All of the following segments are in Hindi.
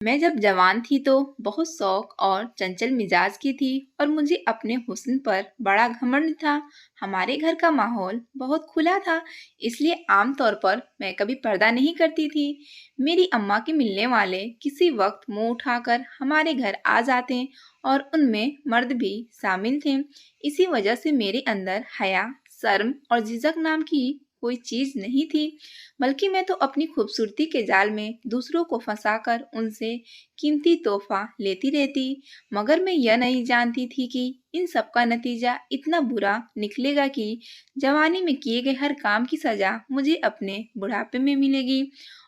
मैं जब जवान थी तो बहुत शौक और चंचल मिजाज की थी और मुझे अपने हुस्न पर बड़ा घमंड था। हमारे घर का माहौल बहुत खुला था, इसलिए आमतौर पर मैं कभी पर्दा नहीं करती थी। मेरी अम्मा के मिलने वाले किसी वक्त मुंह उठाकर हमारे घर आ जाते और उनमें मर्द भी शामिल थे। इसी वजह से मेरे अंदर हया, शर्म और झिझक नाम की कोई चीज नहीं थी, बल्कि मैं तो अपनी खूबसूरती के जाल में दूसरों को फंसाकर उनसे कीमती तोहफा लेती रहती। मगर मैं यह नहीं जानती थी कि इन सब का नतीजा इतना बुरा निकलेगा कि जवानी में किए गए हर काम की सजा मुझे अपने बुढ़ापे में मिलेगी।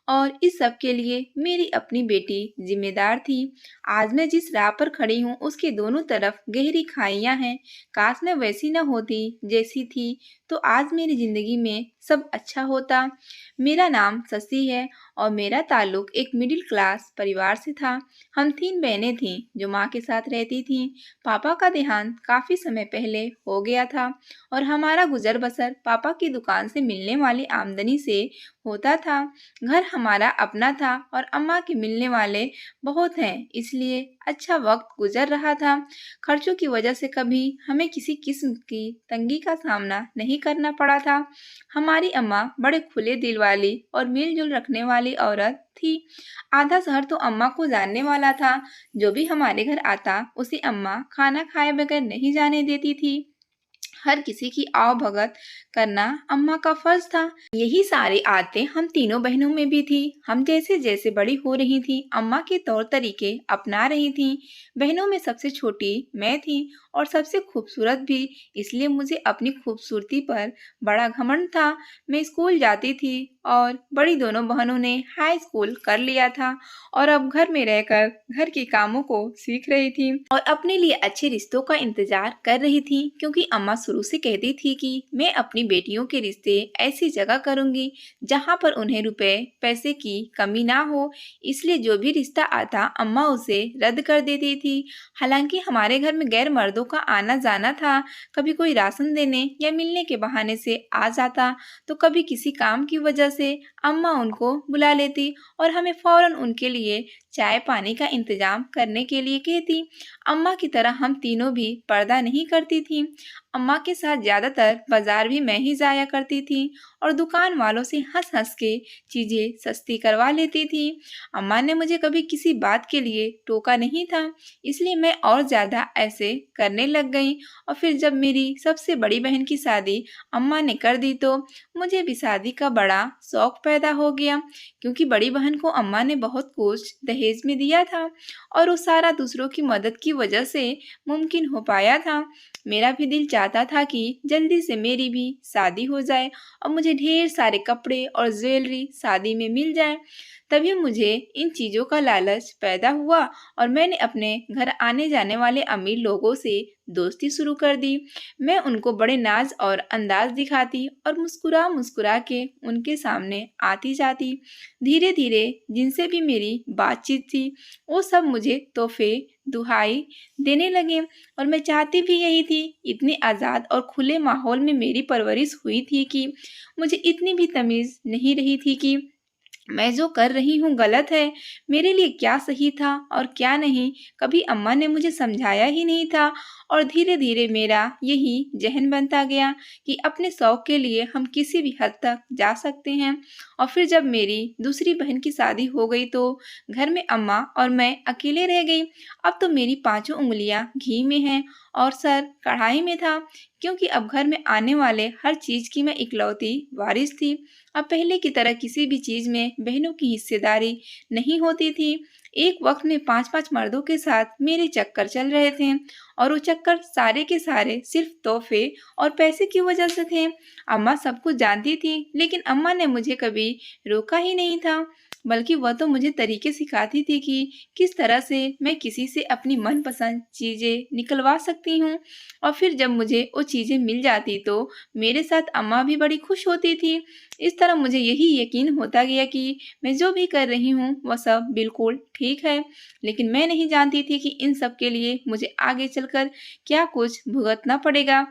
और इस सब के लिए मेरी अपनी बेटी जिम्मेदार थी। आज मैं जिस राह पर खड़ी हूँ उसके दोनों तरफ गहरी खाइयां हैं। काश मैं वैसी न होती जैसी थी, तो आज मेरी जिंदगी में सब अच्छा होता। मेरा नाम शशि है और मेरा ताल्लुक एक मिडिल क्लास परिवार से था। हम 3 बहनें थीं जो माँ के साथ रहती थीं। पापा का देहांत काफी समय पहले हो गया था और हमारा गुजर बसर पापा की दुकान से मिलने वाली आमदनी से होता था। घर हमारा अपना था और अम्मा के मिलने वाले बहुत हैं, इसलिए अच्छा वक्त गुजर रहा था। खर्चों की वजह से कभी हमें किसी किस्म की तंगी का सामना नहीं करना पड़ा था। हमारी अम्मा बड़े खुले दिल वाली और मिलजुल रखने वाली औरत थी। आधा शहर तो अम्मा को जानने वाला था। जो भी हमारे घर आता उसे अम्मा खाना खाए बगैर नहीं जाने देती थी। हर किसी की आवभगत करना अम्मा का फर्ज था। यही सारी आदतें हम तीनों बहनों में भी थी। हम जैसे जैसे बड़ी हो रही थी अम्मा के तौर तरीके अपना रही थी। बहनों में सबसे छोटी मैं थी और सबसे खूबसूरत भी, इसलिए मुझे अपनी खूबसूरती पर बड़ा घमंड था। मैं स्कूल जाती थी और बड़ी दोनों बहनों ने हाई स्कूल कर लिया था और अब घर में रहकर घर के कामों को सीख रही थी और अपने लिए अच्छे रिश्तों का इंतजार कर रही थी, क्योंकि अम्मा शुरू से कहती थी कि मैं अपनी बेटियों के रिश्ते ऐसी जगह करूंगी जहां पर उन्हें रुपए पैसे की कमी ना हो। इसलिए जो भी रिश्ता आता अम्मा उसे रद्द कर देती थी। हालांकि हमारे घर में गैर मर्दों का आना जाना था। कभी कोई राशन देने या मिलने के बहाने से आ जाता, तो कभी किसी काम की वजह से अम्मा उनको बुला लेती और हमें फौरन उनके लिए चाय पानी का इंतजाम करने के लिए कहती। अम्मा की तरह हम तीनों भी पर्दा नहीं करती थी। अम्मा के साथ ज्यादातर बाजार भी मैं ही जाया करती थी और दुकान वालों से हंस हंस के चीजें सस्ती करवा लेती थी। अम्मा ने मुझे कभी किसी बात के लिए टोका नहीं था, इसलिए मैं और ज्यादा ऐसे करने लग गई। और फिर जब मेरी सबसे बड़ी बहन की शादी अम्मा ने कर दी तो मुझे भी शादी का बड़ा शौक पैदा हो गया, क्योंकि बड़ी बहन को अम्मा ने बहुत कुछ दहेज में दिया था और वो सारा दूसरों की मदद की वजह से मुमकिन हो पाया था। मेरा भी दिल चाहता था कि जल्दी से मेरी भी शादी हो जाए और मुझे ढेर सारे कपड़े और ज्वेलरी शादी में मिल जाए। तभी मुझे इन चीजों का लालच पैदा हुआ और मैंने अपने घर आने जाने वाले अमीर लोगों से दोस्ती शुरू कर दी। मैं उनको बड़े नाज और अंदाज दिखाती और मुस्कुरा मुस्कुरा के उनके सामने आती जाती। धीरे धीरे जिनसे भी मेरी बातचीत थी वो सब मुझे तोहफे दुहाई देने लगे और मैं चाहती भी यही थी। इतने आज़ाद और खुले माहौल में मेरी परवरिश हुई थी कि मुझे इतनी भी तमीज़ नहीं रही थी कि मैं जो कर रही हूँ गलत है, मेरे लिए क्या सही था और क्या नहीं कभी अम्मा ने मुझे समझाया ही नहीं था। और धीरे धीरे मेरा यही जहन बनता गया कि अपने शौक के लिए हम किसी भी हद तक जा सकते हैं। और फिर जब मेरी दूसरी बहन की शादी हो गई तो घर में अम्मा और मैं अकेले रह गई। अब तो मेरी पांचों उंगलियां घी में हैं और सर कढ़ाई में था, क्योंकि अब घर में आने वाले हर चीज की मैं इकलौती वारिस थी। अब पहले की तरह किसी भी चीज में बहनों की हिस्सेदारी नहीं होती थी। एक वक्त में 5-5 मर्दों के साथ मेरे चक्कर चल रहे थे और वो चक्कर सारे के सारे सिर्फ तोहफे और पैसे की वजह से थे। अम्मा सब कुछ जानती थी, लेकिन अम्मा ने मुझे कभी रोका ही नहीं था, बल्कि वह तो मुझे तरीके सिखाती थी कि किस तरह से मैं किसी से अपनी मनपसंद चीजें निकलवा सकती हूँ। और फिर जब मुझे वो चीजें मिल जाती तो मेरे साथ अम्मा भी बड़ी खुश होती थी। इस तरह मुझे यही यकीन होता गया कि मैं जो भी कर रही हूँ वह सब बिल्कुल ठीक है। लेकिन मैं नहीं जानती थी कि इन सब के लिए मुझे आगे चलकर क्या कुछ भुगतना पड़ेगा।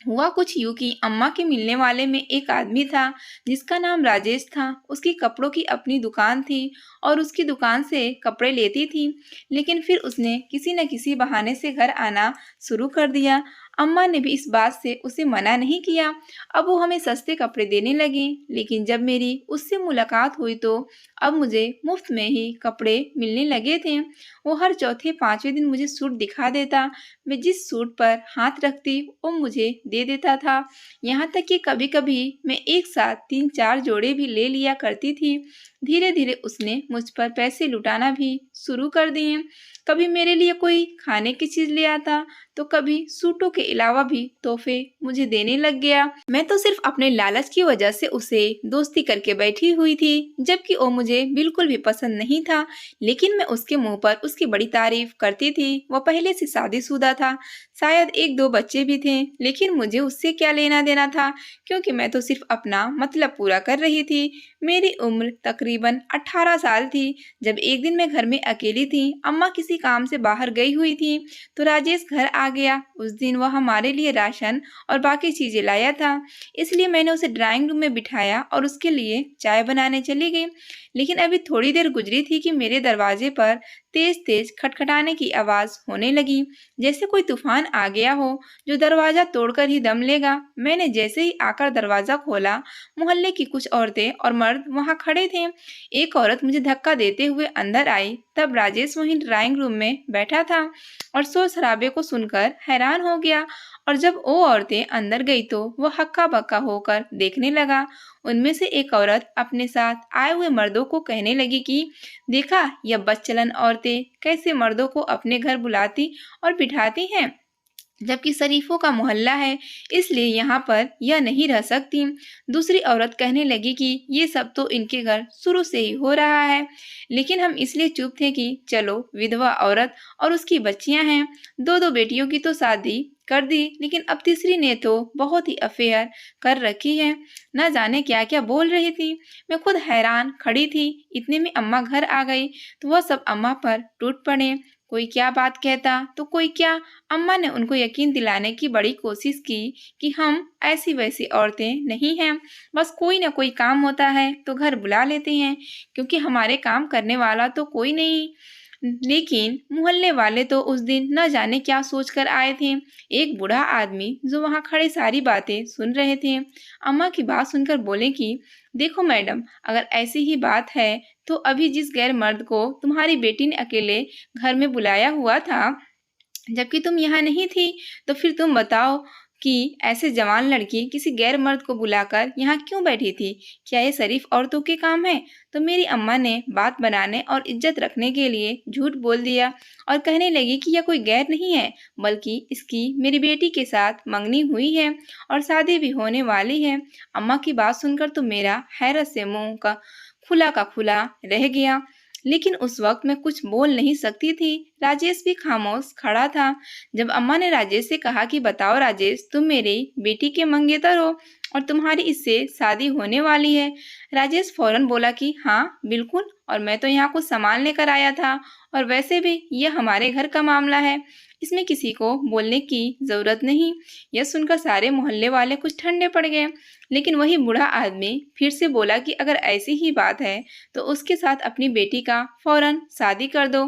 हुआ कुछ यूं कि अम्मा के मिलने वाले में एक आदमी था जिसका नाम राजेश था। उसकी कपड़ों की अपनी दुकान थी और उसकी दुकान से कपड़े लेती थी। लेकिन फिर उसने किसी न किसी बहाने से घर आना शुरू कर दिया। अम्मा ने भी इस बात से उसे मना नहीं किया। अब वो हमें सस्ते कपड़े देने लगी। लेकिन जब मेरी उससे मुलाकात हुई तो अब मुझे मुफ्त में ही कपड़े मिलने लगे थे। वो हर चौथे पांचवें दिन मुझे सूट दिखा देता। मैं जिस सूट पर हाथ रखती वो मुझे दे देता था। यहाँ तक कि कभी-कभी मैं एक साथ 3-4 जोड़े भी ले लिया करती थी। धीरे-धीरे उसने मुझ पर पैसे लुटाना भी शुरू कर दिए। कभी मेरे लिए कोई खाने की चीज ले आता, तो कभी सूटों के अलावा भी तोहफे मुझे देने लग गया। मैं तो सिर्फ अपने लालच की वजह से उसे दोस्ती करके बैठी हुई थी, जबकि वो मुझे बिल्कुल भी पसंद नहीं था। लेकिन मैं उसके मुंह पर उसकी बड़ी तारीफ करती थी। वो पहले से शादीशुदा था, शायद 1-2 बच्चे भी थे, लेकिन मुझे उससे क्या लेना देना था, क्योंकि मैं तो सिर्फ अपना मतलब पूरा कर रही थी। मेरी उम्र तकरीबन 18 साल थी जब एक दिन मैं घर में अकेली थी। अम्मा किसी काम से बाहर गई हुई थी, तो राजेश घर आ गया। उस दिन वह हमारे लिए राशन और बाकी चीजें लाया था, इसलिए मैंने उसे ड्राइंग रूम में बिठाया और उसके लिए चाय बनाने चली गई। लेकिन अभी थोड़ी देर गुजरी थी कि मेरे दरवाजे पर तेज-तेज खटखटाने की आवाज होने लगी, जैसे कोई तूफान आ गया हो जो दरवाजा तोड़कर ही दम लेगा। मैंने जैसे ही आकर दरवाजा खोला, मोहल्ले की कुछ औरतें और मर्द वहां खड़े थे। एक औरत मुझे धक्का देते हुए अंदर आई, तब राजेश वहीं ड्राइंग रूम में बैठा था और शोर शराबे को सुनकर हैरान हो गया। और जब वो औरतें अंदर गई तो वह हक्का बक्का होकर देखने लगा। उनमें से एक औरत अपने साथ आए हुए मर्दों को कहने लगी कि देखा, यह बदचलन औरतें कैसे मर्दों को अपने घर बुलाती और बिठाती हैं, जबकि शरीफों का मोहल्ला है, इसलिए यहाँ पर यह नहीं रह सकती। दूसरी औरत कहने लगी कि ये सब तो इनके घर शुरू से ही हो रहा है, लेकिन हम इसलिए चुप थे कि चलो, विधवा औरत और उसकी बच्चियां हैं, 2-2 बेटियों की तो शादी कर दी, लेकिन अब तीसरी ने तो बहुत ही अफेयर कर रखी है। न जाने क्या क्या बोल रही थी। मैं खुद हैरान खड़ी थी। इतने में अम्मा घर आ गई तो वह सब अम्मा पर टूट पड़े। कोई क्या बात कहता तो कोई क्या। अम्मा ने उनको यकीन दिलाने की बड़ी कोशिश की कि हम ऐसी वैसी औरतें नहीं हैं, बस कोई ना कोई काम होता है तो घर बुला लेते हैं, क्योंकि हमारे काम करने वाला तो कोई नहीं। लेकिन मोहल्ले वाले तो उस दिन न जाने क्या सोचकर आए थे। एक बूढ़ा आदमी जो वहां खड़े सारी बातें सुन रहे थे, अम्मा की बात सुनकर बोले कि देखो मैडम, अगर ऐसी ही बात है तो अभी जिस गैर मर्द को तुम्हारी बेटी ने अकेले घर में बुलाया हुआ था, जबकि तुम यहाँ नहीं थी, तो फिर तुम बताओ कि ऐसे जवान लड़की किसी गैर मर्द को बुलाकर यहाँ क्यों बैठी थी? क्या ये शरीफ औरतों के काम है? तो मेरी अम्मा ने बात बनाने और इज्जत रखने के लिए झूठ बोल दिया और कहने लगी कि यह कोई गैर नहीं है, बल्कि इसकी मेरी बेटी के साथ मंगनी हुई है और शादी भी होने वाली है। अम्मा की बात सुनकर तो मेरा हैरत से मुंह का खुला रह गया, लेकिन उस वक्त मैं कुछ बोल नहीं सकती थी। राजेश भी खामोश खड़ा था। जब अम्मा ने राजेश से कहा कि बताओ राजेश, तुम मेरी बेटी के मंगेतर हो और तुम्हारी इससे शादी होने वाली है। राजेश फौरन बोला कि हाँ बिल्कुल, और मैं तो यहाँ कुछ सामान लेकर आया था, और वैसे भी यह हमारे घर का मामला है, इसमें किसी को बोलने की जरूरत नहीं। यह सुनकर सारे मोहल्ले वाले कुछ ठंडे पड़ गए। लेकिन वही बूढ़ा आदमी फिर से बोला कि अगर ऐसी ही बात है तो उसके साथ अपनी बेटी का फौरन शादी कर दो,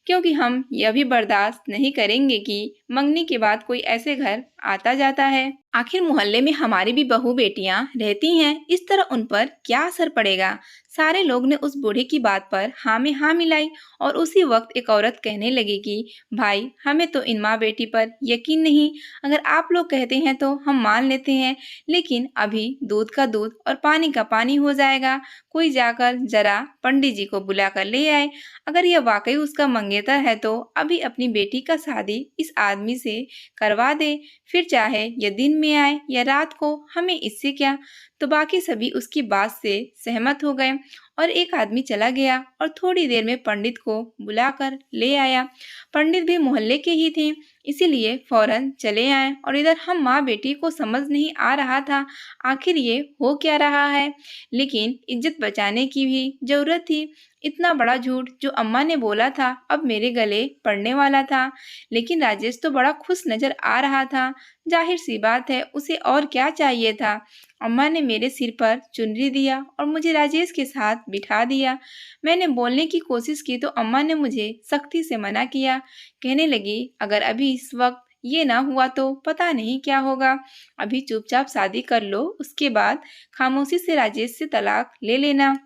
क्योंकि हम यह भी बर्दाश्त नहीं करेंगे कि मंगनी के बाद कोई ऐसे घर आता जाता है। आखिर मोहल्ले में हमारी भी बहू बेटियां रहती हैं, इस तरह उन पर क्या असर पड़ेगा। सारे लोग ने उस बूढ़े की बात पर हाँ में हाँ मिलाई और उसी वक्त एक औरत कहने लगी कि भाई, हमें तो इन माँ बेटी पर यकीन नहीं। अगर आप लोग कहते हैं तो हम मान लेते हैं, लेकिन अभी दूध का दूध और पानी का पानी हो जाएगा। कोई जाकर जरा पंडित जी को बुला कर ले आए। अगर यह वाकई उसका मंगेतर है तो अभी अपनी बेटी का शादी इस आदमी से करवा दे, फिर चाहे यह दिन में आए या रात को, हमें इससे क्या। तो बाकी सभी उसकी बात से सहमत हो गए और एक आदमी चला गया और थोड़ी देर में पंडित को बुलाकर ले आया। पंडित भी मोहल्ले के ही थे, इसीलिए फौरन चले आए और इधर हम माँ बेटी को समझ नहीं आ रहा था आखिर ये हो क्या रहा है। लेकिन इज्जत बचाने की भी जरूरत थी। इतना बड़ा झूठ जो अम्मा ने बोला था अब मेरे गले पड़ने वाला था। लेकिन राजेश तो बड़ा खुश नजर आ रहा था। जाहिर सी बात है उसे और क्या चाहिए था। अम्मा ने मेरे सिर पर चुनरी दिया और मुझे राजेश के साथ बिठा दिया। मैंने बोलने की कोशिश की तो अम्मा ने मुझे सख्ती से मना किया। कहने लगी अगर अभी इस वक्त ये ना हुआ तो पता नहीं क्या होगा। अभी चुपचाप शादी कर लो, उसके बाद खामोशी से राजेश से तलाक ले लेना।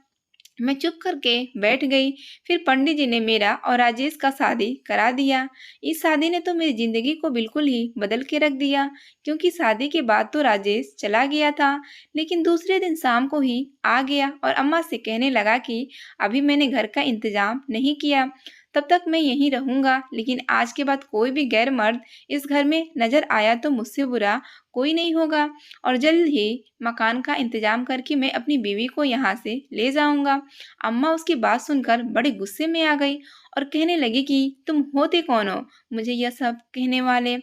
मैं चुप करके बैठ गई। फिर पंडित जी ने मेरा और राजेश का शादी करा दिया। इस शादी ने तो मेरी जिंदगी को बिल्कुल ही बदल के रख दिया, क्योंकि शादी के बाद तो राजेश चला गया था, लेकिन दूसरे दिन शाम को ही आ गया और अम्मा से कहने लगा कि अभी मैंने घर का इंतजाम नहीं किया, तब तक मैं यहीं रहूंगा। लेकिन आज के बाद कोई भी गैर मर्द इस घर में नजर आया तो मुझसे बुरा कोई नहीं होगा और जल्द ही मकान का इंतजाम करके मैं अपनी बीवी को यहाँ से ले जाऊंगा। अम्मा उसकी बात सुनकर बड़े गुस्से में आ गई और कहने लगी कि तुम होते कौन हो मुझे यह सब कहने वाले।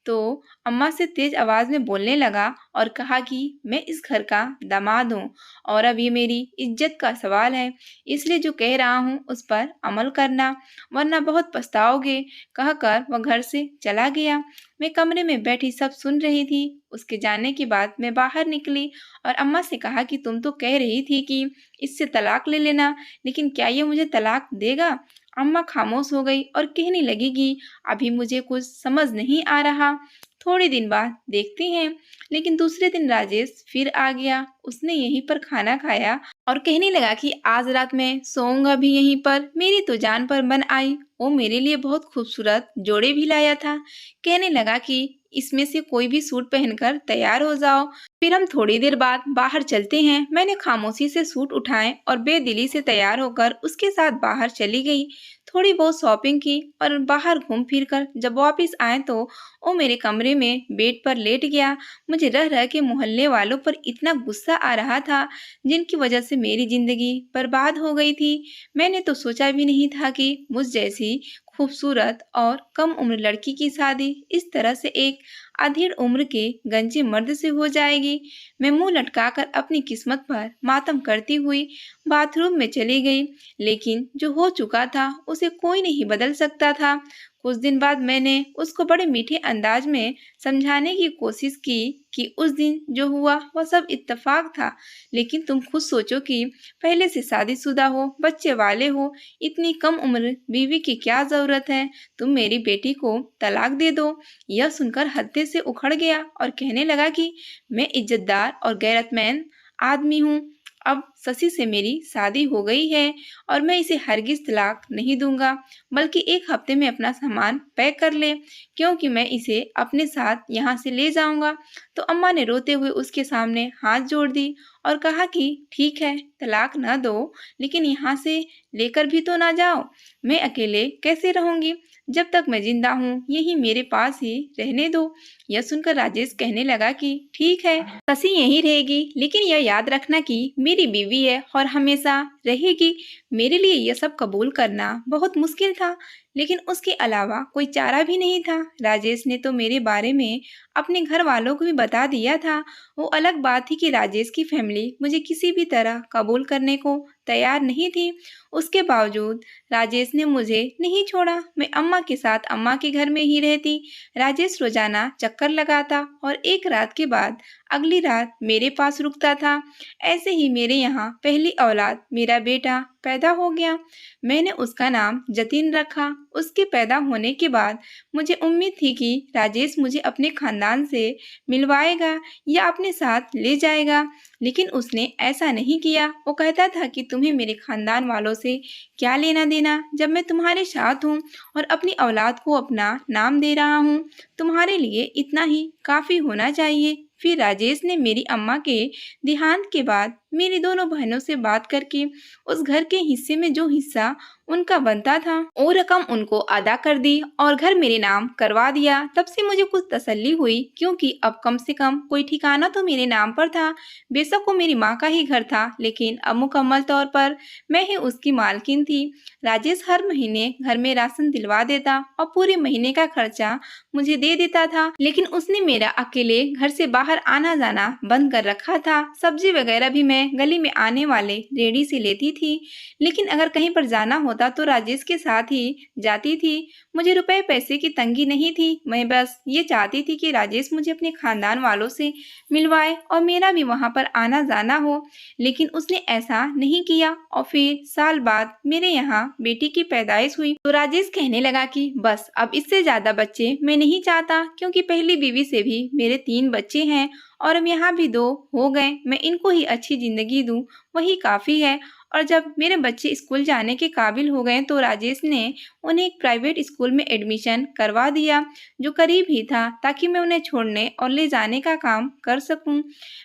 तो अम्मा से तेज आवाज में बोलने लगा और कहा कि मैं इस घर का दामाद हूँ और अब ये मेरी इज्जत का सवाल है, इसलिए जो कह रहा हूँ उस पर अमल करना वरना बहुत पछताओगे। कहकर वह घर से चला गया। मैं कमरे में बैठी सब सुन रही थी। उसके जाने के बाद मैं बाहर निकली और अम्मा से कहा कि तुम तो कह रही थी कि इससे तलाक ले लेना, लेकिन क्या ये मुझे तलाक देगा। अम्मा खामोश हो गई और कहने लगी कि अभी मुझे कुछ समझ नहीं आ रहा, थोड़ी दिन बाद देखते हैं। लेकिन दूसरे दिन राजेश फिर आ गया। उसने यहीं पर खाना खाया और कहने लगा कि आज रात मैं सोऊंगा भी यहीं पर। मेरी तो जान पर बन आई। वो मेरे लिए बहुत खूबसूरत जोड़े भी लाया था। कहने लगा कि इसमें से कोई भी सूट पहनकर तैयार हो जाओ, फिर हम थोड़ी देर बाद बाहर चलते हैं। मैंने खामोशी से सूट उठाए और बेदिली से तैयार होकर उसके साथ बाहर चली गई। थोड़ी बहुत शॉपिंग की और बाहर घूम फिर कर जब वापस आए तो वो मेरे कमरे में बेड पर लेट गया। मुझे रह रह के मोहल्ले वालों पर इतना गुस्सा आ रहा था जिनकी वजह से मेरी जिंदगी बर्बाद हो गई थी। मैंने तो सोचा भी नहीं था कि मुझ जैसी खूबसूरत और कम उम्र लड़की की शादी इस तरह से एक अधेड़ उम्र के गंजे मर्द से हो जाएगी। मैं मुंह लटकाकर अपनी किस्मत पर मातम करती हुई बाथरूम में चली गई। लेकिन जो हो चुका था उसे कोई नहीं बदल सकता था। कुछ दिन बाद मैंने उसको बड़े मीठे अंदाज में समझाने की कोशिश की कि उस दिन जो हुआ वह सब इत्तेफाक था। लेकिन तुम खुद सोचो कि पहले से शादीशुदा हो, बच्चे वाले हो, इतनी कम उम्र बीवी की क्या जरूरत है। तुम मेरी बेटी को तलाक दे दो। यह सुनकर हत्थे से उखड़ गया और कहने लगा कि मैं इज्जतदार और गैरतमंद आदमी हूँ। अब शशि से मेरी शादी हो गई है और मैं इसे हरगिज तलाक नहीं दूंगा, बल्कि एक हफ्ते में अपना सामान पैक कर ले, क्योंकि मैं इसे अपने साथ यहाँ से ले जाऊंगा। तो अम्मा ने रोते हुए उसके सामने हाथ जोड़ दी और कहा कि ठीक है, तलाक न दो, लेकिन यहाँ से लेकर भी तो ना जाओ। मैं अकेले कैसे रहूंगी, जब तक मैं जिंदा हूँ यही मेरे पास ही रहने दो। यह सुनकर राजेश कहने लगा कि ठीक है, शशि यहीं रहेगी, लेकिन यह याद रखना कि मेरी बीवी है और हमेशा रहेगी। मेरे लिए यह सब कबूल करना बहुत मुश्किल था, लेकिन उसके अलावा कोई चारा भी नहीं था। राजेश ने तो मेरे बारे में अपने घर वालों को भी बता दिया था। वो अलग बात थी कि राजेश की फैमिली मुझे किसी भी तरह कबूल करने को तैयार नहीं थी। उसके बावजूद राजेश ने मुझे नहीं छोड़ा। मैं अम्मा के साथ अम्मा के घर में ही रहती। राजेश रोजाना चक्कर लगाता और एक रात के बाद अगली रात मेरे पास रुकता था। ऐसे ही मेरे यहाँ पहली औलाद मेरा बेटा पैदा हो गया। मैंने उसका नाम जतीन रखा। उसके पैदा होने के बाद मुझे उम्मीद थी कि राजेश मुझे अपने खानदान से मिलवाएगा या अपने साथ ले जाएगा, लेकिन उसने ऐसा नहीं किया। वो कहता था कि तुम्हें मेरे खानदान वालों से क्या लेना देना, जब मैं तुम्हारे साथ हूँ और अपनी औलाद को अपना नाम दे रहा हूँ। तुम्हारे लिए इतना ही काफी होना चाहिए। फिर राजेश ने मेरी अम्मा के देहांत के बाद मेरी दोनों बहनों से बात करके उस घर के हिस्से में जो हिस्सा उनका बनता था वो रकम उनको अदा कर दी और घर मेरे नाम करवा दिया। तब से मुझे कुछ तसल्ली हुई, क्योंकि अब कम से कम कोई ठिकाना तो मेरे नाम पर था। बेशक वो मेरी माँ का ही घर था, लेकिन अब मुकम्मल तौर पर मैं ही उसकी मालकिन थी। राजेश हर महीने घर में राशन दिलवा देता और पूरे महीने का खर्चा मुझे दे देता था, लेकिन उसने मेरा अकेले घर से बाहर आना जाना बंद कर रखा था। सब्जी वगैरह भी मैं गली में आने वाले रेडी से लेती थी, लेकिन अगर कहीं पर जाना होता तो राजेश के साथ ही जाती थी। मुझे रुपए पैसे की तंगी नहीं थी, मैं बस ये चाहती थी कि राजेश मुझे अपने खानदान वालों से मिलवाए और मेरा भी वहां पर आना जाना हो, लेकिन उसने ऐसा नहीं किया। और फिर साल बाद मेरे यहाँ बेटी की पैदाइश हुई तो राजेश कहने लगा कि बस अब इससे ज्यादा बच्चे मैं नहीं चाहता, क्योंकि पहली बीवी से भी मेरे 3 बच्चे हैं और अब यहाँ भी 2 हो गए। मैं इनको ही अच्छी जिंदगी दूं, वही काफी है। और जब मेरे बच्चे स्कूल जाने के काबिल हो गए तो राजेश ने उन्हें एक प्राइवेट स्कूल में एडमिशन करवा दिया, जो करीब ही था, ताकि मैं उन्हें छोड़ने और ले जाने का काम कर सकूं।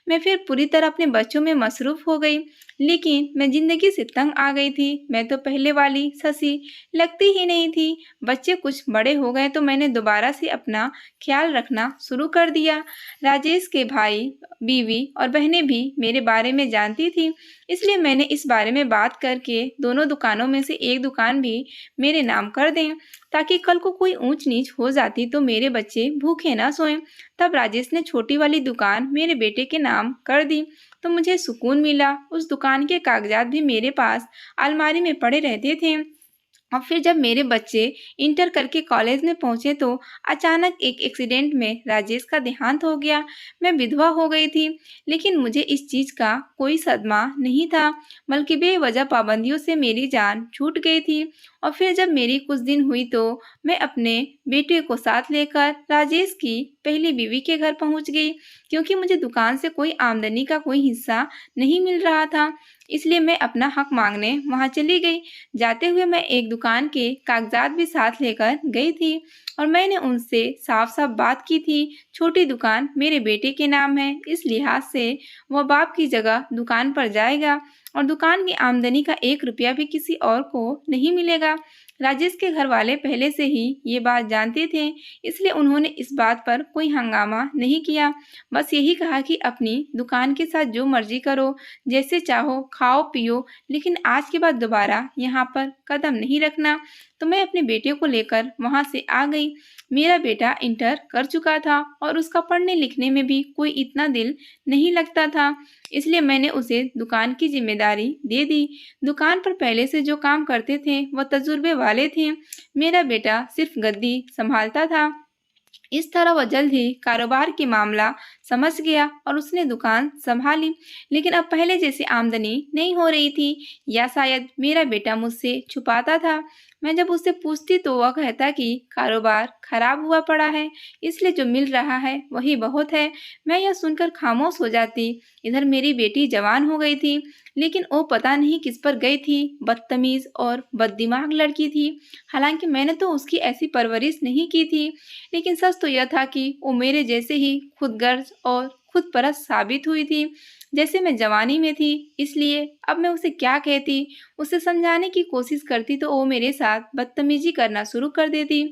मैं फिर पूरी तरह अपने बच्चों में मसरूफ हो गई, लेकिन मैं जिंदगी से तंग आ गई थी। मैं तो पहले वाली शशि लगती ही नहीं थी। बच्चे कुछ बड़े हो गए तो मैंने दोबारा से अपना ख्याल रखना शुरू कर दिया। राजेश के भाई, बीवी और बहनें भी मेरे बारे में जानती थी, इसलिए मैंने इस बारे में बात करके दोनों दुकानों में से एक दुकान भी मेरे नाम कर दें, ताकि कल को कोई ऊंच नीच हो जाती तो मेरे बच्चे भूखे ना सोएं। तब राजेश ने छोटी वाली दुकान मेरे बेटे के नाम कर दी तो मुझे सुकून मिला। उस दुकान के कागजात भी मेरे पास अलमारी में पड़े रहते थे। और फिर जब मेरे बच्चे इंटर करके कॉलेज में पहुंचे तो अचानक एक एक्सीडेंट में राजेश का देहांत हो गया। मैं विधवा हो गई थी, लेकिन मुझे इस चीज का कोई सदमा नहीं था, बल्कि बेवजह पाबंदियों से मेरी जान छूट गई थी। और फिर जब मेरी कुछ दिन हुई तो मैं अपने बेटे को साथ लेकर राजेश की पहली बीवी के घर पहुंच गई, क्योंकि मुझे दुकान से कोई आमदनी का कोई हिस्सा नहीं मिल रहा था, इसलिए मैं अपना हक मांगने वहां चली गई। जाते हुए मैं एक दुकान के कागजात भी साथ लेकर गई थी और मैंने उनसे साफ साफ बात की थी। छोटी दुकान मेरे बेटे के नाम है, इस लिहाज से वह बाप की जगह दुकान पर जाएगा और दुकान की आमदनी का 1 रुपया भी किसी और को नहीं मिलेगा। राजेश के घर वाले पहले से ही ये बात जानते थे, इसलिए उन्होंने इस बात पर कोई हंगामा नहीं किया। बस यही कहा कि अपनी दुकान के साथ जो मर्जी करो, जैसे चाहो खाओ पियो, लेकिन आज के बाद दोबारा यहाँ पर कदम नहीं रखना। तो मैं अपने बेटे को लेकर वहां से आ गई। मेरा बेटा इंटर कर चुका था और उसका पढ़ने लिखने में भी कोई इतना दिल नहीं लगता था, इसलिए मैंने उसे दुकान की जिम्मेदारी दे दी। दुकान पर पहले से जो काम करते थे वह तजुर्बे वाले थे, मेरा बेटा सिर्फ गद्दी संभालता था। इस तरह वह जल्द ही कारोबार की मामला समझ गया और उसने दुकान संभाली, लेकिन अब पहले जैसी आमदनी नहीं हो रही थी, या शायद मेरा बेटा मुझसे छुपाता था। मैं जब उससे पूछती तो वह कहता कि कारोबार खराब हुआ पड़ा है, इसलिए जो मिल रहा है वही बहुत है। मैं यह सुनकर खामोश हो जाती। इधर मेरी बेटी जवान हो गई थी, लेकिन वो पता नहीं किस पर गई थी। बदतमीज और बददिमाग लड़की थी। हालांकि मैंने तो उसकी ऐसी परवरिश नहीं की थी, लेकिन सच तो यह था कि वो मेरे जैसे ही खुदगर्ज और खुद परस्त साबित हुई थी जैसे मैं जवानी में थी। इसलिए अब मैं उसे क्या कहती, उसे समझाने की कोशिश करती तो वो मेरे साथ बदतमीजी करना शुरू कर देती।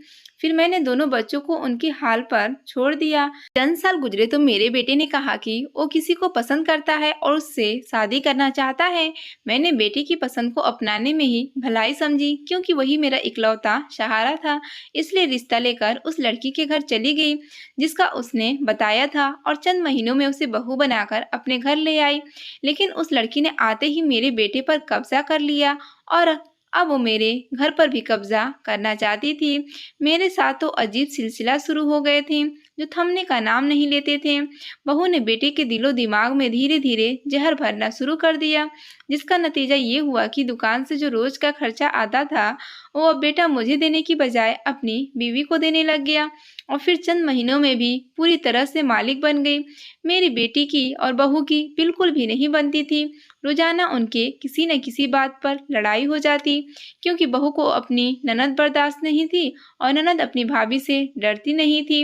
फिर मैंने दोनों बच्चों को उनके हाल पर छोड़ दिया। चंद साल गुजरे तो मेरे बेटे ने कहा कि वो किसी को पसंद करता है और उससे शादी करना चाहता है। मैंने बेटे की पसंद को अपनाने में ही भलाई समझी, क्योंकि वही मेरा इकलौता सहारा था। इसलिए रिश्ता लेकर उस लड़की के घर चली गई जिसका उसने बताया था, और चंद महीनों में उसे बहू बनाकर अपने घर ले आई। लेकिन उस लड़की ने आते ही मेरे बेटे पर कब्जा कर लिया और अब वो मेरे घर पर भी कब्जा करना चाहती थी। मेरे साथ तो अजीब सिलसिला शुरू हो गए थे जो थमने का नाम नहीं लेते थे। बहू ने बेटे के दिलो दिमाग में धीरे धीरे जहर भरना शुरू कर दिया, जिसका नतीजा ये हुआ कि दुकान से जो रोज का खर्चा आता था वो अब बेटा मुझे देने की बजाय अपनी बीवी को देने लग गया, और फिर चंद महीनों में भी पूरी तरह से मालिक बन गई। मेरी बेटी की और बहू की बिल्कुल भी नहीं बनती थी। रोजाना उनके किसी न किसी बात पर लड़ाई हो जाती, क्योंकि बहू को अपनी ननद बर्दाश्त नहीं थी और ननद अपनी भाभी से डरती नहीं थी।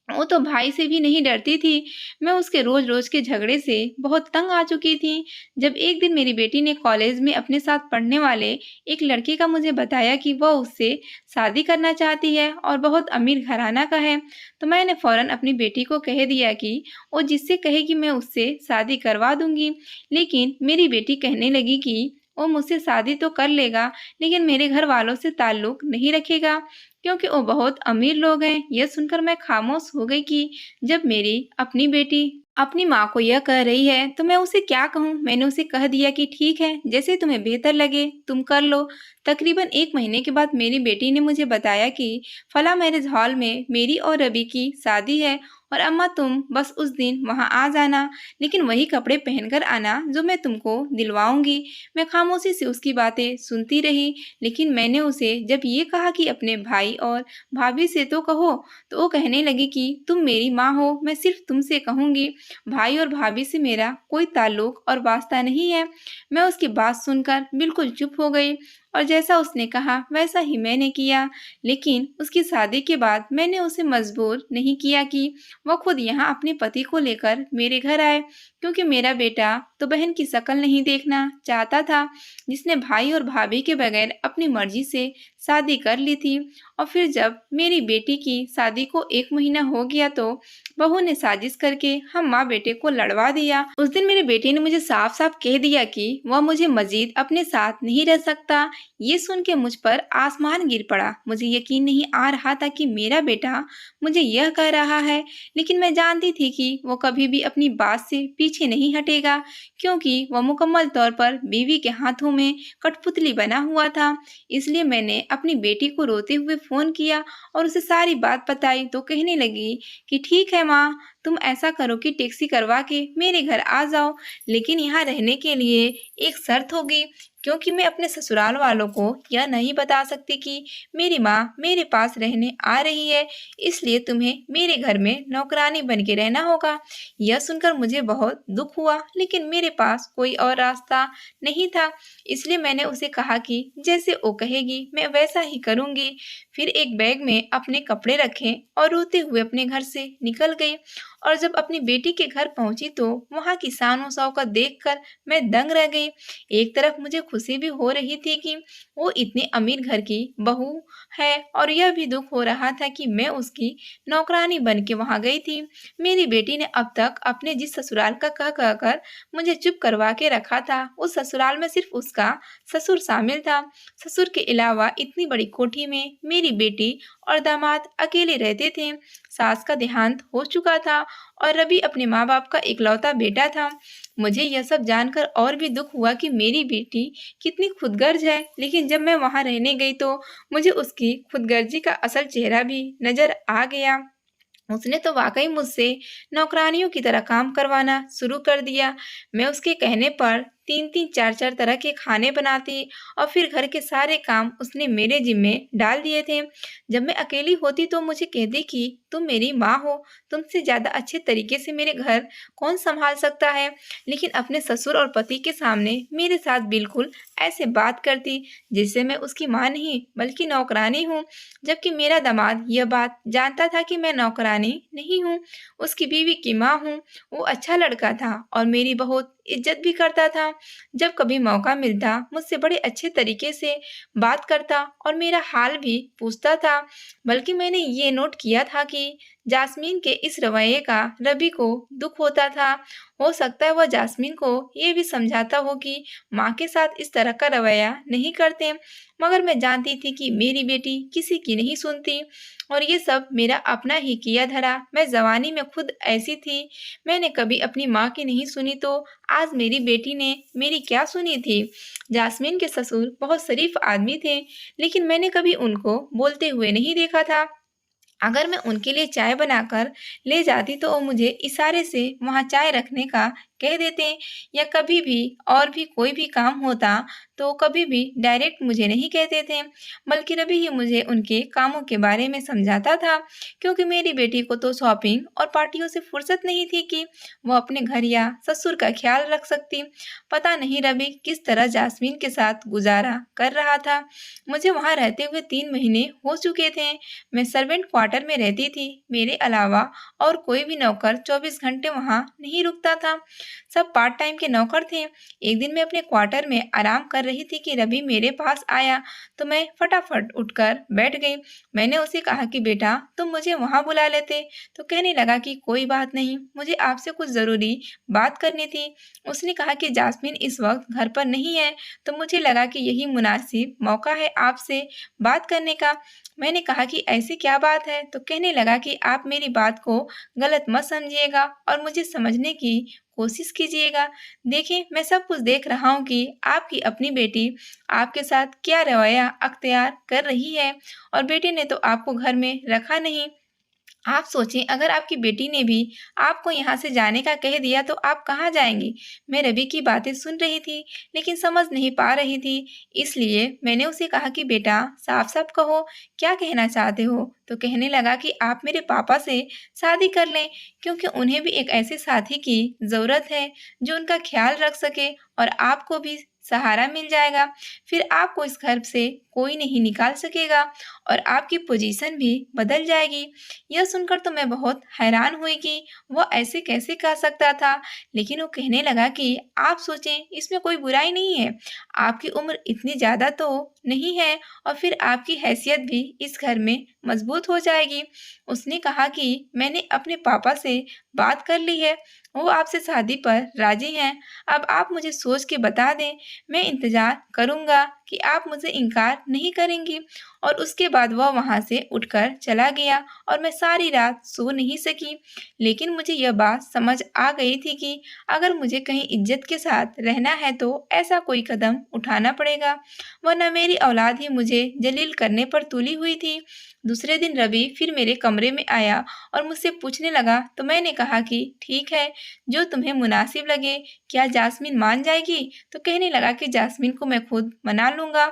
वो तो भाई से भी नहीं डरती थी। मैं उसके रोज-रोज के झगड़े से बहुत तंग आ चुकी थी। जब एक दिन मेरी बेटी ने कॉलेज में अपने साथ पढ़ने वाले एक लड़के का मुझे बताया कि वह उससे शादी करना चाहती है और बहुत अमीर घराना का है, तो मैंने फ़ौरन अपनी बेटी को कह दिया कि वो जिससे कहेगी मैं उससे शादी करवा दूँगी। लेकिन मेरी बेटी कहने लगी कि वो मुझसे शादी तो कर लेगा, लेकिन मेरे घर वालों से ताल्लुक नहीं रखेगा, क्योंकि वो बहुत अमीर लोग हैं। यह सुनकर मैं खामोश हो गई कि जब मेरी अपनी बेटी अपनी माँ को यह कह रही है, तो मैं उसे क्या कहूँ? मैंने उसे कह दिया कि ठीक है, जैसे तुम्हें बेहतर लगे, तुम कर लो। तकरीबन 1 महीने के बाद मेरी बेटी ने मुझे बताया कि फलाँ मैरिज हॉल में मेरी और रवि की शादी है और अम्मा तुम बस उस दिन वहाँ आ जाना, लेकिन वही कपड़े पहनकर आना जो मैं तुमको दिलवाऊँगी। मैं खामोशी से उसकी बातें सुनती रही, लेकिन मैंने उसे जब ये कहा कि अपने भाई और भाभी से तो कहो, तो वो कहने लगी कि तुम मेरी माँ हो, मैं सिर्फ तुमसे कहूँगी। भाई और भाभी से मेरा कोई ताल्लुक और वास्ता नहीं है। मैं उसकी बात सुनकर बिल्कुल चुप हो गई और जैसा उसने कहा वैसा ही मैंने किया। लेकिन उसकी शादी के बाद मैंने उसे मजबूर नहीं किया कि वह खुद यहाँ अपने पति को लेकर मेरे घर आए, क्योंकि मेरा बेटा तो बहन की शक्ल नहीं देखना चाहता था, जिसने भाई और भाभी के बगैर अपनी मर्जी से शादी कर ली थी। और फिर जब मेरी बेटी की शादी को 1 महीना हो गया, तो बहू ने साजिश करके हम माँ बेटे को लड़वा दिया। उस दिन मेरी बेटी ने मुझे साफ साफ कह दिया कि वह मुझे मजीद अपने साथ नहीं रह सकता। ये सुन के मुझ पर आसमान गिर पड़ा। मुझे यकीन नहीं आ रहा था कि मेरा बेटा मुझे यह कह रहा है, लेकिन मैं जानती थी कि वो कभी भी अपनी बात से पीछे नहीं हटेगा, क्योंकि वह मुकम्मल तौर पर बीवी के हाथों में कठपुतली बना हुआ था। इसलिए मैंने अपनी बेटी को रोते हुए फ़ोन किया और उसे सारी बात बताई, तो कहने लगी कि ठीक है माँ, तुम ऐसा करो कि टैक्सी करवा के मेरे घर आ जाओ, लेकिन यहाँ रहने के लिए एक शर्त होगी, क्योंकि मैं अपने ससुराल वालों को यह नहीं बता सकती कि मेरी माँ मेरे पास रहने आ रही है, इसलिए तुम्हें मेरे घर में नौकरानी बन के रहना होगा। यह सुनकर मुझे बहुत दुख हुआ, लेकिन मेरे पास कोई और रास्ता नहीं था, इसलिए मैंने उसे कहा कि जैसे वो कहेगी मैं वैसा ही करूँगी। फिर एक बैग में अपने कपड़े रखे और रोते हुए अपने घर से निकल गई। और जब अपनी बेटी के घर पहुंची, तो वहां की शान शौकत देखकर मैं दंग रह गई। एक तरफ मुझे खुशी भी हो रही थी कि वो इतने अमीर घर की बहू है, और यह भी दुख हो रहा था कि मैं उसकी नौकरानी बन के वहां गई थी। मेरी बेटी ने अब तक अपने जिस ससुराल का कह कह कर मुझे चुप करवा के रखा था, उस ससुराल में सिर्फ उसका ससुर शामिल था। ससुर के अलावा इतनी बड़ी कोठी में मेरी बेटी और दामाद अकेले रहते थे। सास का देहांत हो चुका था और रवि अपने माँ बाप का इकलौता बेटा था। मुझे यह सब जानकर और भी दुख हुआ कि मेरी बेटी कितनी खुदगर्ज है, लेकिन जब मैं वहां रहने गई, तो मुझे उसकी खुदगर्जी का असल चेहरा भी नजर आ गया। उसने तो वाकई मुझसे नौकरानियों की तरह काम करवाना शुरू कर दिया। मैं उसके कहने पर 3-3 4-4 तरह के खाने बनाती और फिर घर के सारे काम उसने मेरे जिम्मे डाल दिए थे। जब मैं अकेली होती, तो मुझे कहती कि तुम मेरी माँ हो, तुमसे ज़्यादा अच्छे तरीके से मेरे घर कौन संभाल सकता है। लेकिन अपने ससुर और पति के सामने मेरे साथ बिल्कुल ऐसे बात करती जैसे मैं उसकी माँ नहीं बल्कि नौकरानी हूँ, जबकि मेरा दामाद यह बात जानता था कि मैं नौकरानी नहीं हूँ, उसकी बीवी की माँ हूँ। वो अच्छा लड़का था और मेरी बहुत इज्जत भी करता था। जब कभी मौका मिलता, मुझसे बड़े अच्छे तरीके से बात करता और मेरा हाल भी पूछता था। बल्कि मैंने ये नोट किया था कि जास्मीन के इस रवैये का रवि को दुख होता था। हो सकता है वह जास्मीन को ये भी समझाता हो कि माँ के साथ इस तरह का रवैया नहीं करते, मगर मैं जानती थी कि मेरी बेटी किसी की नहीं सुनती और ये सब मेरा अपना ही किया धरा। मैं जवानी में खुद ऐसी थी, मैंने कभी अपनी माँ की नहीं सुनी, तो आज मेरी बेटी ने मेरी क्या सुनी थी। जास्मीन के ससुर बहुत शरीफ आदमी थे, लेकिन मैंने कभी उनको बोलते हुए नहीं देखा था। अगर मैं उनके लिए चाय बनाकर ले जाती, तो वो मुझे इशारे से वहाँ चाय रखने का कह देते, या कभी भी और भी कोई भी काम होता तो कभी भी डायरेक्ट मुझे नहीं कहते थे, बल्कि रवि ही मुझे उनके कामों के बारे में समझाता था, क्योंकि मेरी बेटी को तो शॉपिंग और पार्टियों से फुर्सत नहीं थी कि वो अपने घर या ससुर का ख्याल रख सकती। पता नहीं रवि किस तरह जास्मीन के साथ गुजारा कर रहा था। मुझे वहां रहते हुए 3 महीने हो चुके थे। मैं सर्वेंट क्वार्टर में रहती थी। मेरे अलावा और कोई भी नौकर 24 घंटे वहां नहीं रुकता था। सब पार्ट टाइम के नौकर थे। एक दिन मैं अपने क्वार्टर में आराम कर रही थी कि रवि मेरे पास आया, तो मैं फटाफट उठकर बैठ गई। मैंने उसे कहा कि बेटा तुम मुझे वहां बुला लेते। तो कहने लगा कि कोई बात नहीं, मुझे आपसे कुछ जरूरी बात करनी थी। उसने कहा कि जास्मीन इस वक्त घर पर नहीं है, तो मुझे लगा कि यही मुनासिब मौका है आपसे बात करने का। मैंने कहा कि ऐसी क्या बात है? तो कहने लगा कि आप मेरी बात को गलत मत समझिएगा और मुझे समझने की कोशिश कीजिएगा। देखिए, मैं सब कुछ देख रहा हूँ कि आपकी अपनी बेटी आपके साथ क्या रवैया अख्तियार कर रही है, और बेटी ने तो आपको घर में रखा नहीं। आप सोचें, अगर आपकी बेटी ने भी आपको यहाँ से जाने का कह दिया तो आप कहाँ जाएंगी? मैं रवि की बातें सुन रही थी, लेकिन समझ नहीं पा रही थी। इसलिए मैंने उसे कहा कि बेटा साफ साफ कहो, क्या कहना चाहते हो? तो कहने लगा कि आप मेरे पापा से शादी कर लें, क्योंकि उन्हें भी एक ऐसे साथी की जरूरत है जो उनका ख्याल रख सके, और आपको भी सहारा मिल जाएगा। फिर आपको इस घर से कोई नहीं निकाल सकेगा, और आपकी पोजीशन भी बदल जाएगी। यह सुनकर तो मैं बहुत हैरान हुई कि वह ऐसे कैसे कह सकता था। लेकिन वो कहने लगा कि आप सोचें, इसमें कोई बुराई नहीं है। आपकी उम्र इतनी ज्यादा तो नहीं है, और फिर आपकी हैसियत भी इस घर में मजबूत हो जाएगी। उसने कहा कि मैंने अपने पापा से बात कर ली है, वो आपसे शादी पर राजी हैं। अब आप मुझे सोच के बता दें, मैं इंतजार करूंगा कि आप मुझे इनकार नहीं करेंगी। और उसके बाद वह वहां से उठकर चला गया, और मैं सारी रात सो नहीं सकी। लेकिन मुझे यह बात समझ आ गई थी कि अगर मुझे कहीं इज्जत के साथ रहना है तो ऐसा कोई कदम उठाना पड़ेगा, वरना मेरी औलाद ही मुझे जलील करने पर तुली हुई थी। दूसरे दिन रवि फिर मेरे कमरे में आया और मुझसे पूछने लगा, तो मैंने कहा कि ठीक है, जो तुम्हें मुनासिब लगे। क्या जास्मीन मान जाएगी? तो कहने लगा कि जास्मीन को मैं खुद मना लूंगा।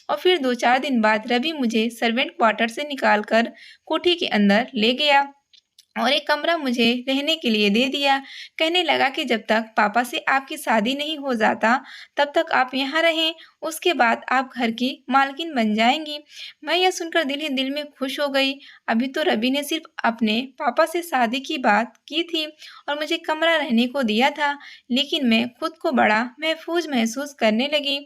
और फिर 2-4 दिन बाद रवि मुझे सर्वेंट क्वार्टर से निकालकर कोठी के अंदर ले गया और एक कमरा मुझे रहने के लिए दे दिया। कहने लगा कि जब तक पापा से आपकी शादी नहीं हो जाता, तब तक आप यहाँ रहें, उसके बाद आप घर की मालकिन बन जाएंगी। मैं यह सुनकर दिल ही दिल में खुश हो गई। अभी तो रवि ने सिर्फ अपने पापा से शादी की बात की थी और मुझे कमरा रहने को दिया था, लेकिन मैं खुद को बड़ा महफूज महसूस करने लगी।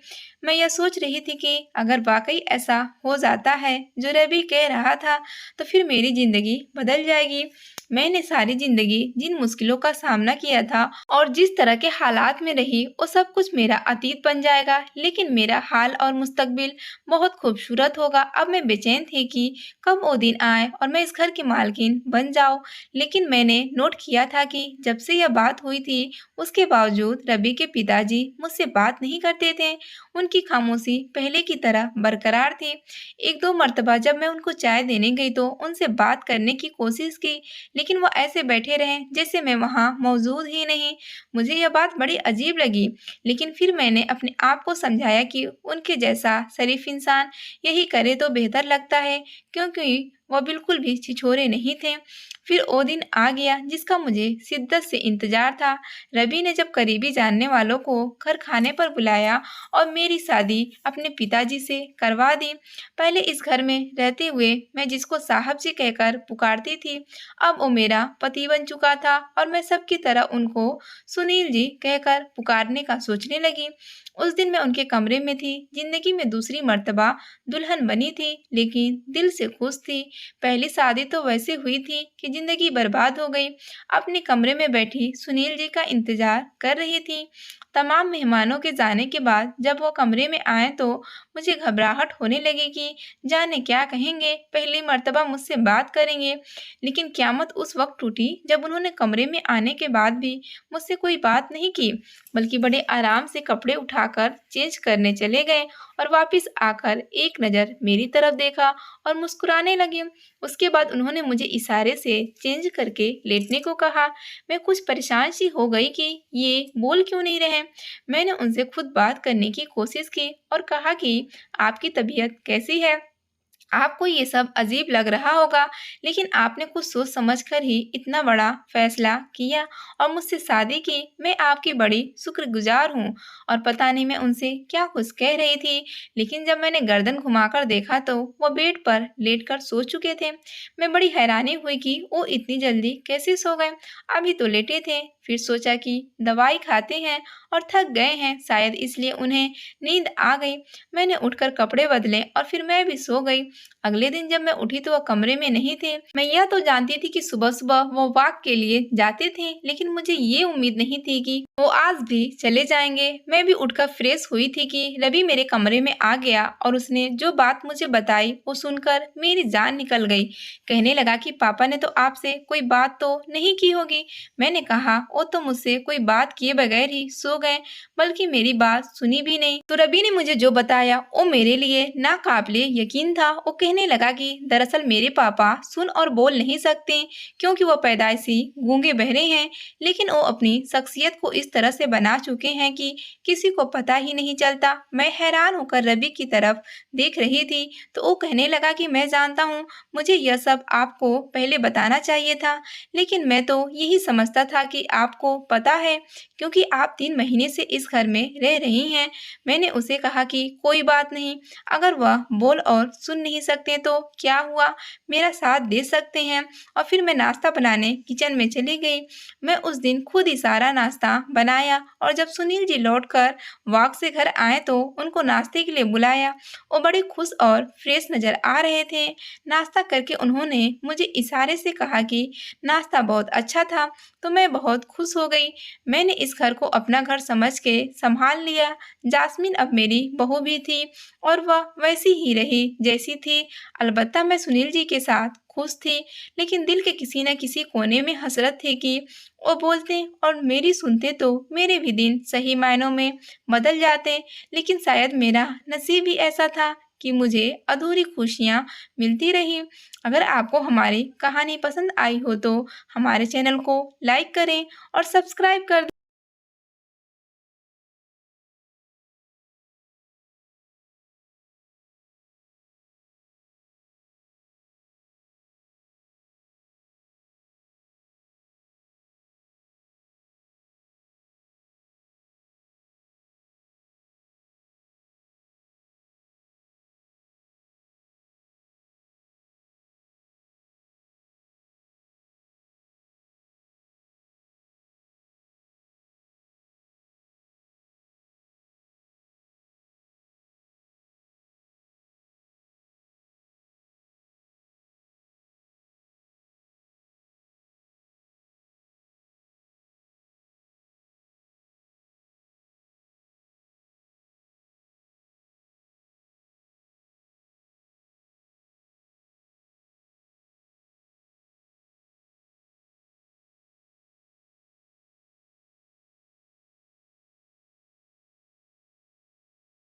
मैं यह सोच रही थी कि अगर वाकई ऐसा हो जाता है जो रवि कह रहा था, तो फिर मेरी जिंदगी बदल जाएगी। मैंने सारी जिंदगी जिन मुश्किलों का सामना किया था और जिस तरह के हालात में रही, वो सब कुछ मेरा अतीत बन जाएगा, लेकिन मेरा हाल और मुस्तकबिल बहुत खूबसूरत होगा। अब मैं बेचैन थी कि कब वो दिन आए और मैं इस घर की मालकिन बन जाऊं। लेकिन मैंने नोट किया था कि जब से यह बात हुई थी, उसके बावजूद रवि के पिताजी मुझसे बात नहीं करते थे। उनकी खामोशी पहले की तरह बरकरार थी। एक दो मर्तबा जब मैं उनको चाय देने गई तो उनसे बात करने की कोशिश की, लेकिन वो ऐसे बैठे रहे जैसे मैं वहां मौजूद ही नहीं। मुझे यह बात बड़ी अजीब लगी, लेकिन फिर मैंने अपने आप को समझाया कि उनके जैसा शरीफ इंसान यही करे तो बेहतर लगता है, क्योंकि वह बिल्कुल भी छिछोरे नहीं थे। फिर वो दिन आ गया जिसका मुझे शिद्दत से इंतजार था। रवि ने जब करीबी जानने वालों को घर खाने पर बुलाया और मेरी शादी अपने पिताजी से करवा दी। पहले इस घर में रहते हुए मैं जिसको साहब जी कहकर पुकारती थी, अब वो मेरा पति बन चुका था और मैं सबकी तरह उनको सुनील जी कहकर पुकारने का सोचने लगी। उस दिन मैं उनके कमरे में थी। जिंदगी में दूसरी मर्तबा दुल्हन बनी थी, लेकिन दिल से खुश थी। पहली शादी तो वैसे हुई थी कि जिंदगी बर्बाद हो गई। अपने कमरे में बैठी सुनील जी का इंतजार कर रही थी। तमाम मेहमानों के जाने के बाद जब वो कमरे में आए तो मुझे घबराहट होने लगी कि जाने क्या कहेंगे, पहली मर्तबा मुझसे बात करेंगे। लेकिन क़यामत उस वक्त टूटी जब उन्होंने कमरे में आने के बाद भी मुझसे कोई बात नहीं की, बल्कि बड़े आराम से कपड़े उठाकर चेंज करने चले गए और वापस आकर एक नज़र मेरी तरफ देखा और मुस्कुराने लगे। उसके बाद उन्होंने मुझे इशारे से चेंज करके लेटने को कहा। मैं कुछ परेशान सी हो गई कि ये बोल क्यों नहीं रहे। मैंने उनसे खुद बात करने की कोशिश की और कहा कि आपकी तबीयत कैसी है? आपको ये सब अजीब लग रहा होगा, लेकिन आपने कुछ सोच समझ कर ही इतना बड़ा फैसला किया और मुझसे शादी की। मैं आपकी बड़ी शुक्रगुजार हूँ। और पता नहीं मैं उनसे क्या कुछ कह रही थी, लेकिन जब मैंने गर्दन घुमाकर देखा तो वो बेड पर लेटकर सो चुके थे। मैं बड़ी हैरानी हुई कि वो इतनी जल्दी कैसे सो गए। अभी तो लेटे थे। फिर सोचा कि दवाई खाते हैं और थक गए हैं, शायद इसलिए उन्हें नींद आ गई। मैंने उठकर कपड़े बदले और फिर मैं भी सो गई। अगले दिन जब मैं उठी तो वह कमरे में नहीं थे। मैं यह तो जानती थी कि सुबह-सुबह वो वॉक के लिए जाते थे, लेकिन मुझे ये उम्मीद नहीं थी कि वो आज भी चले जाएंगे। मैं भी उठकर फ्रेश हुई थी कि रवि मेरे कमरे में आ गया और उसने जो बात मुझे बताई वो सुनकर मेरी जान निकल गई। कहने लगा कि पापा ने तो आपसे कोई बात तो नहीं की होगी। मैंने कहा वो तो मुझसे कोई बात किए बगैर ही सो गए, बल्कि मेरी बात सुनी भी नहीं। तो रवि ने मुझे जो बताया वो मेरे लिए नाकाबिले यकीन था। वो कहने लगा कि दरअसल मेरे पापा सुन और बोल नहीं सकते, क्योंकि वो पैदाइशी गूंगे बहरे हैं, लेकिन वो अपनी शख्सियत को इस तरह से बना चुके हैं कि किसी को पता ही नहीं चलता। मैं हैरान होकर रवि की तरफ देख रही थी तो वो कहने लगा कि मैं जानता हूँ, मुझे यह सब आपको पहले बताना चाहिए था, लेकिन मैं तो यही समझता था कि आपको पता है, क्योंकि आप 3 महीने से इस घर में रह रही हैं। मैंने उसे कहा कि कोई बात नहीं, अगर वह बोल और सुन नहीं सकते तो क्या हुआ, मेरा साथ दे सकते हैं। और फिर मैं नाश्ता बनाने किचन में चली गई। मैं उस दिन खुद ही सारा नाश्ता बनाया और जब सुनील जी लौटकर वॉक से घर आए तो उनको नाश्ते के लिए बुलाया। वो बड़े खुश और फ्रेश नजर आ रहे थे। नाश्ता करके उन्होंने मुझे इशारे से कहा कि नाश्ता बहुत अच्छा था, तो मैं बहुत खुश हो गई। मैंने इस घर को अपना घर समझ के संभाल लिया। जास्मीन अब मेरी बहू भी थी और वह वैसी ही रही जैसी थी। अलबत्ता मैं सुनील जी के साथ खुश थी, लेकिन दिल के किसी न किसी कोने में हसरत थी कि वो बोलते और मेरी सुनते तो मेरे भी दिन सही मायनों में बदल जाते। लेकिन शायद मेरा नसीब ही ऐसा था कि मुझे अधूरी खुशियाँ मिलती रही। अगर आपको हमारी कहानी पसंद आई हो तो हमारे चैनल को लाइक करें और सब्सक्राइब कर दें।